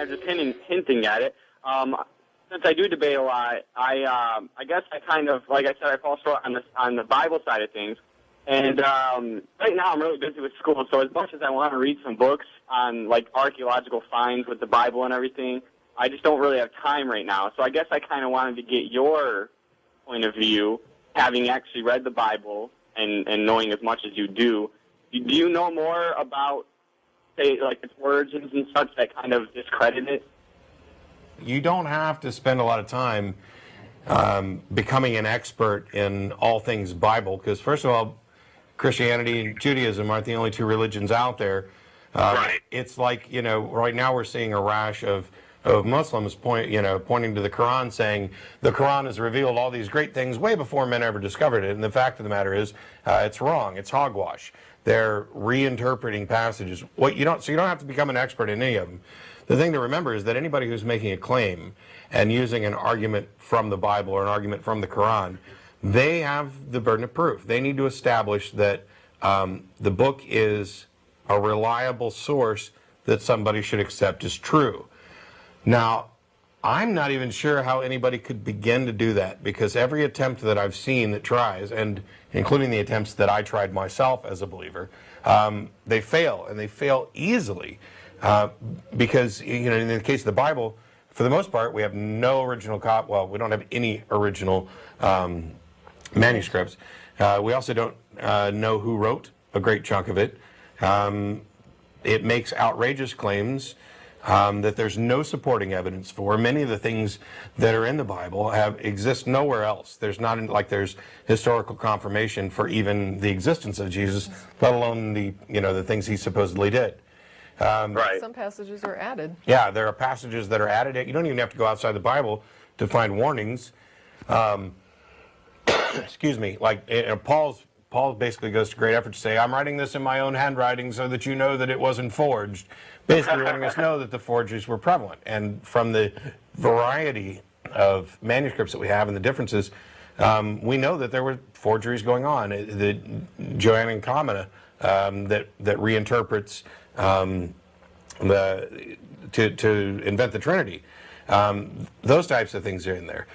Just hinting at it. Since I do debate a lot, I guess I kind of, like I said, I fall short on the Bible side of things. And right now I'm really busy with school, so as much as I want to read some books on like archaeological finds with the Bible and everything, I just don't really have time right now. So I guess I kind of wanted to get your point of view, having actually read the Bible and knowing as much as you do. Do you know more about, say, like its origins and such that kind of discredit it? You don't have to spend a lot of time becoming an expert in all things Bible, because first of all, Christianity and Judaism aren't the only two religions out there. Right. It's like, you know, right now we're seeing a rash of Muslims pointing to the Quran, saying the Quran has revealed all these great things way before men ever discovered it, and the fact of the matter is it's wrong. It's hogwash. They're reinterpreting passages. So you don't have to become an expert in any of them. The thing to remember is that anybody who's making a claim and using an argument from the Bible or an argument from the Quran, they have the burden of proof. They need to establish that the book is a reliable source that somebody should accept as true. Now, I'm not even sure how anybody could begin to do that, because every attempt that I've seen that tries, and including the attempts that I tried myself as a believer, they fail, and they fail easily, because, you know, in the case of the Bible, for the most part, we have no original well, we don't have any original manuscripts. We also don't know who wrote a great chunk of it. It makes outrageous claims that there's no supporting evidence for. Many of the things that are in the Bible exist nowhere else. There's not like there's historical confirmation for even the existence of Jesus, let alone the things he supposedly did. Right. Some passages are added. Yeah, there are passages that are added. You don't even have to go outside the Bible to find warnings. Excuse me. Like Paul basically goes to great effort to say, I'm writing this in my own handwriting so that you know that it wasn't forged. Basically letting us know that the forgeries were prevalent. And from the variety of manuscripts that we have and the differences, we know that there were forgeries going on. The Joannan Comina that reinterprets to invent the Trinity. Those types of things are in there.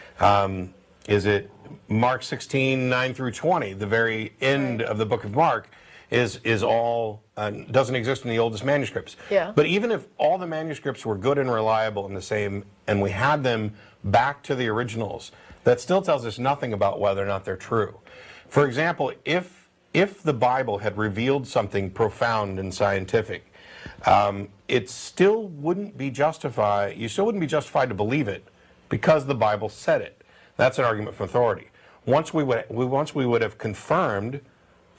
Is it Mark 16, 9 through 20, the very end of the book of Mark, is all, doesn't exist in the oldest manuscripts. Yeah. But even if all the manuscripts were good and reliable and the same, and we had them back to the originals, that still tells us nothing about whether or not they're true. For example, if the Bible had revealed something profound and scientific, it still wouldn't be justified, you still wouldn't be justified to believe it because the Bible said it. That's an argument for authority. Once we would have confirmed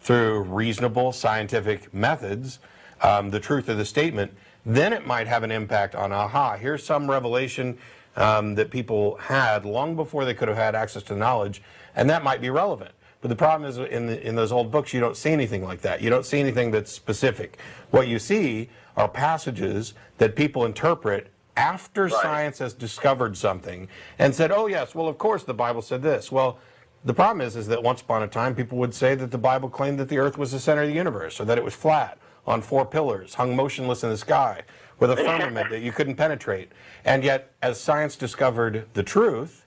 through reasonable scientific methods the truth of the statement, then it might have an impact on, aha, here's some revelation that people had long before they could have had access to knowledge, and that might be relevant. But the problem is in those old books, you don't see anything like that. You don't see anything that's specific. What you see are passages that people interpret after science has discovered something and said, oh yes, well of course the Bible said this. Well, the problem is that once upon a time people would say that the Bible claimed that the earth was the center of the universe, or that it was flat on 4 pillars, hung motionless in the sky, with a firmament that you couldn't penetrate. And yet, as science discovered the truth,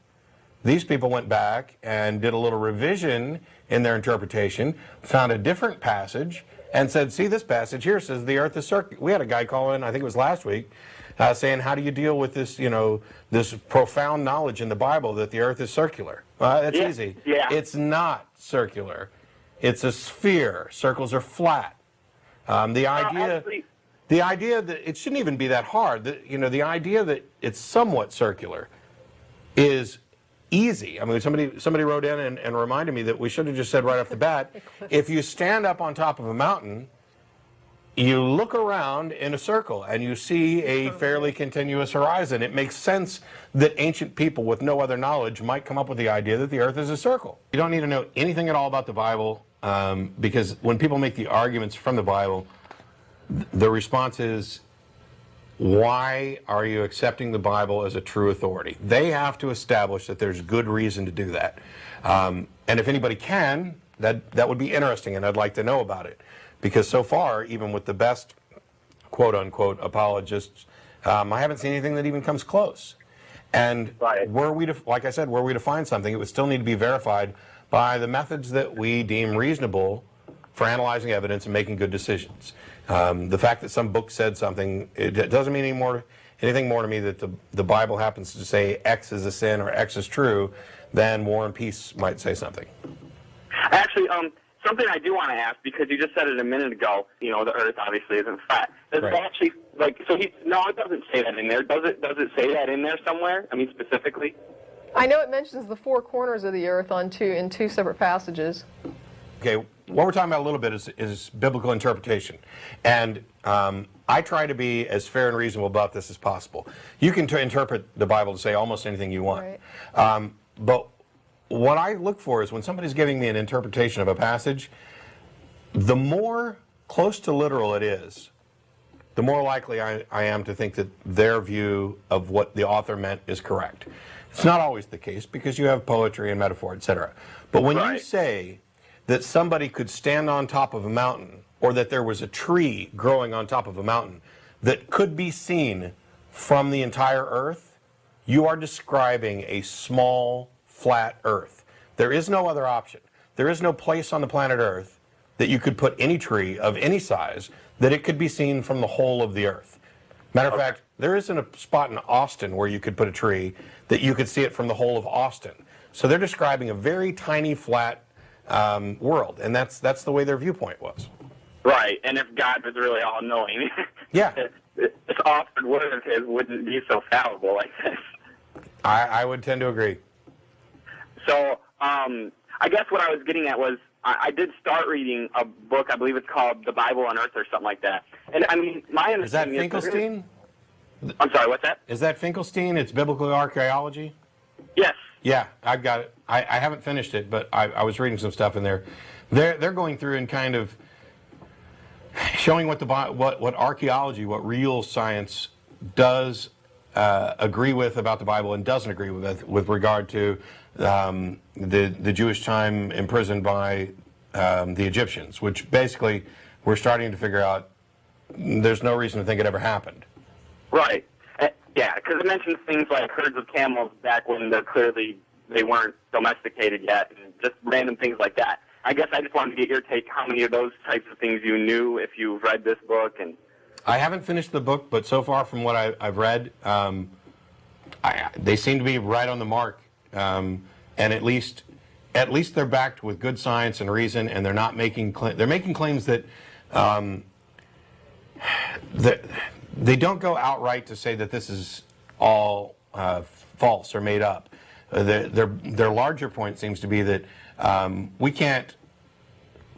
these people went back and did a little revision in their interpretation, found a different passage, and said, see, this passage here says the earth is circular. We had a guy call in, I think it was last week, saying, how do you deal with this, this profound knowledge in the Bible that the earth is circular? That's easy. Yeah. It's not circular. It's a sphere. Circles are flat. The idea that it shouldn't even be that hard. The idea that it's somewhat circular is easy. I mean, somebody wrote in and reminded me that we should have just said right off the bat, if you stand up on top of a mountain, you look around in a circle and you see a fairly continuous horizon. It makes sense that ancient people with no other knowledge might come up with the idea that the earth is a circle. You don't need to know anything at all about the Bible, because when people make the arguments from the Bible, the response is, why are you accepting the Bible as a true authority? They have to establish that there's good reason to do that. And if anybody can, that would be interesting, and I'd like to know about it. Because so far, even with the best quote-unquote apologists, I haven't seen anything that even comes close. And were we to, like I said, were we to find something, it would still need to be verified by the methods that we deem reasonable for analyzing evidence and making good decisions. The fact that some book said something, it doesn't mean anything more to me that the Bible happens to say X is a sin or X is true than War and Peace might say something. Actually, something I do want to ask, because you just said it a minute ago, you know, the Earth obviously isn't flat. Does it actually, like, so no, it doesn't say that in there. Does it say that in there somewhere? I mean, specifically? I know it mentions the four corners of the earth in two separate passages. Okay, what we're talking about a little bit is biblical interpretation. And I try to be as fair and reasonable about this as possible. You can interpret the Bible to say almost anything you want. Right. But what I look for is when somebody's giving me an interpretation of a passage, the more close to literal it is, the more likely I am to think that their view of what the author meant is correct. It's not always the case because you have poetry and metaphor, etc. But when you say that somebody could stand on top of a mountain, or that there was a tree growing on top of a mountain that could be seen from the entire earth, you are describing a small, flat earth. There is no other option. There is no place on the planet Earth that you could put any tree of any size that it could be seen from the whole of the earth. Matter of fact, there isn't a spot in Austin where you could put a tree that you could see it from the whole of Austin. So they're describing a very tiny, flat world, and that's the way their viewpoint was. Right, and if God was really all-knowing, this offered word of his wouldn't be so fallible like this. I would tend to agree. So, I guess what I was getting at was, I did start reading a book, I believe it's called The Bible on Earth or something like that. And, I mean, my understanding is... Is that Finkelstein? I'm sorry, what's that? Is that Finkelstein? It's biblical archaeology? Yes. Yeah, I've got it. I haven't finished it, but I was reading some stuff in there. They're going through and kind of showing what archaeology, what real science does agree with about the Bible and doesn't agree with regard to the Jewish time imprisoned by the Egyptians, which basically we're starting to figure out there's no reason to think it ever happened. Right. Yeah, because it mentions things like herds of camels back when clearly they weren't domesticated yet, and just random things like that. I guess I just wanted to get your take, how many of those types of things you knew if you've read this book. And I haven't finished the book, but so far from what I've read, they seem to be right on the mark. And at least they're backed with good science and reason, and they're not making they're making claims that they don't go outright to say that this is all false or made up. Their larger point seems to be that we can't,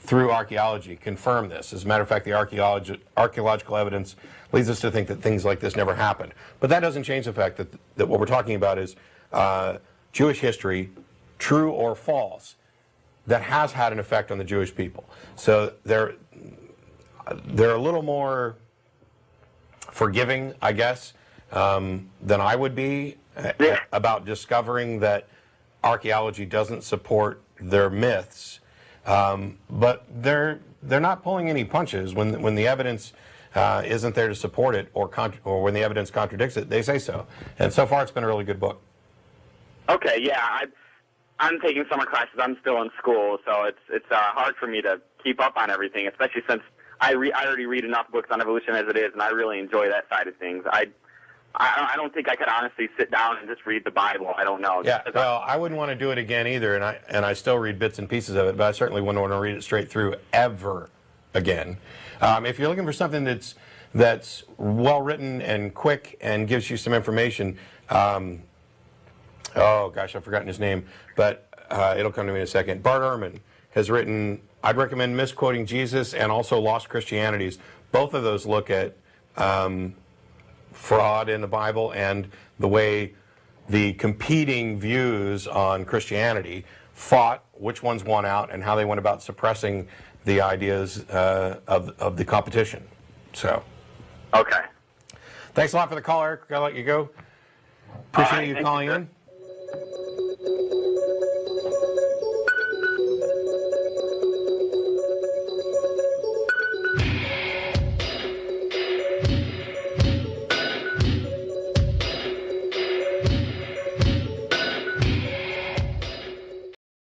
through archaeology, confirm this. As a matter of fact, the archaeological evidence leads us to think that things like this never happened. But that doesn't change the fact that what we're talking about is Jewish history, true or false, that has had an effect on the Jewish people. So they're a little more forgiving, I guess, than I would be about discovering that archaeology doesn't support their myths. But they're not pulling any punches when the evidence isn't there to support it, or when the evidence contradicts it. They say so, and so far it's been a really good book. Okay, yeah, I'm taking summer classes. I'm still in school, so it's hard for me to keep up on everything, especially since I already read enough books on evolution as it is, and I really enjoy that side of things. I don't think I could honestly sit down and just read the Bible. I don't know. Yeah, well, I wouldn't want to do it again either, and I still read bits and pieces of it, but I certainly wouldn't want to read it straight through ever again. If you're looking for something that's well written and quick and gives you some information, oh gosh, I've forgotten his name, but it'll come to me in a second. Bart Ehrman has written, I'd recommend Misquoting Jesus and also Lost Christianities. Both of those look at fraud in the Bible and the way the competing views on Christianity fought, which ones won out, and how they went about suppressing the ideas of the competition. So, okay, Thanks a lot for the call, Eric. I'll let you go. Appreciate you thank calling you, in.